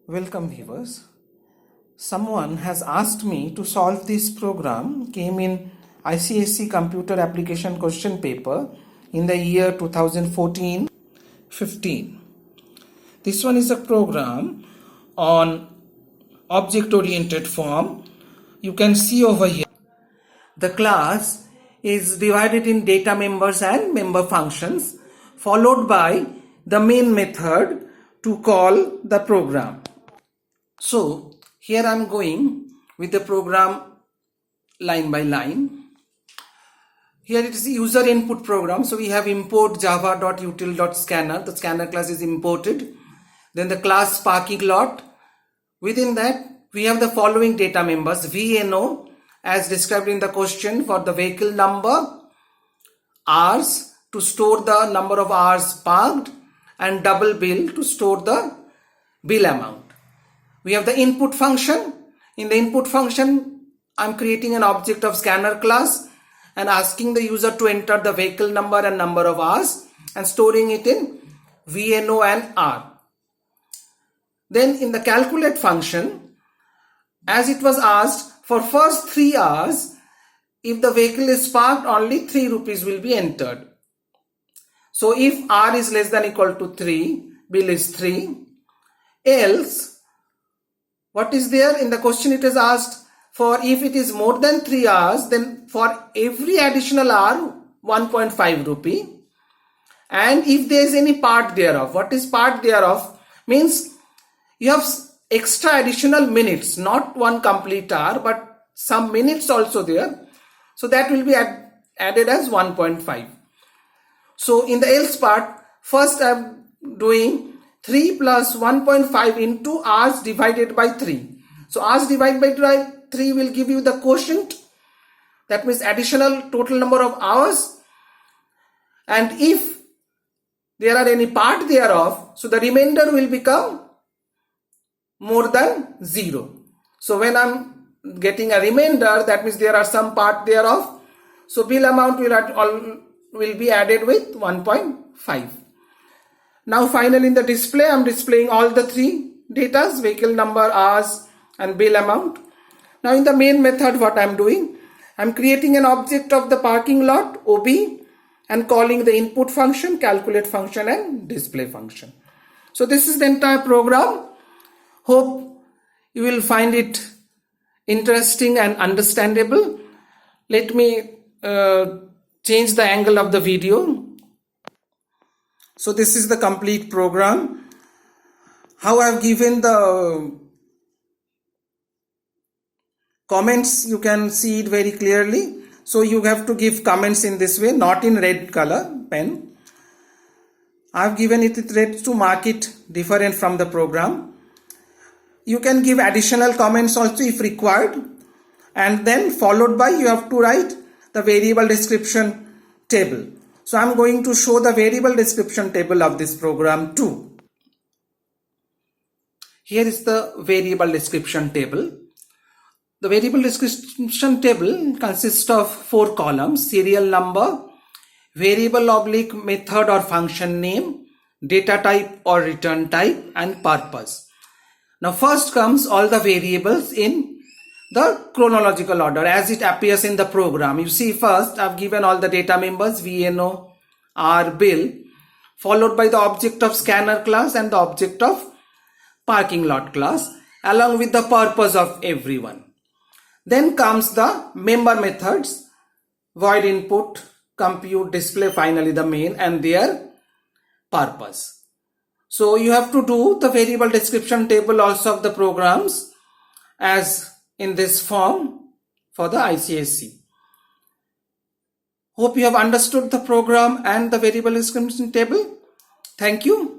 Welcome viewers. Someone has asked me to solve this program, came in ICSE computer application question paper in the year 2014-15. This one is a program on object oriented form. You can see over here the class is divided in data members and member functions, followed by the main method to call the program. So here I am going with the program line by line. Here it is user input program. So we have import java.util.scanner. The scanner class is imported. Then the class parking lot. Within that we have the following data members: VNO as described in the question for the vehicle number, hours to store the number of hours parked, and double bill to store the bill amount. We have the input function. In the input function, I'm creating an object of scanner class and asking the user to enter the vehicle number and number of hours and storing it in VNO and R. Then in the calculate function, as it was asked, for first 3 hours, if the vehicle is parked, only 3 rupees will be entered. So if R is less than equal to 3, bill is 3. Else, what is there in the question? It is asked for if it is more than 3 hours, then for every additional hour 1.5 rupee. And if there is any part thereof, what is part thereof? Means you have extra additional minutes, not one complete hour, but some minutes also there. So that will be added as 1.5. So in the else part, first I am doing 3 plus 1.5 into hours divided by 3. So hours divided by 3 will give you the quotient. That means additional total number of hours. And if there are any part thereof, so the remainder will become more than 0. So when I'm getting a remainder, that means there are some part thereof. So bill amount will be added with 1.5. Now finally in the display, I'm displaying all the 3 datas: vehicle number, hours, and bill amount. Now in the main method, what I'm doing, I'm creating an object of the parking lot, OB, and calling the input function, calculate function, and display function. So this is the entire program. Hope you will find it interesting and understandable. Let me change the angle of the video. So this is the complete program. How I have given the comments, you can see it very clearly. So you have to give comments in this way, not in red color pen. I have given it with red to mark it different from the program. You can give additional comments also if required. And then followed by, you have to write the variable description table. So I'm going to show the variable description table of this program too. Here is the variable description table. The variable description table consists of 4 columns: serial number, variable oblique method or function name, data type or return type, and purpose. Now first comes all the variables in the chronological order as it appears in the program. You see, first I've given all the data members: VNO, R, bill, followed by the object of scanner class and the object of parking lot class, along with the purpose of everyone. Then comes the member methods: void input, compute, display, finally the main, and their purpose. So you have to do the variable description table also of the programs as in this form for the ICSE. Hope you have understood the program and the variable description table. Thank you.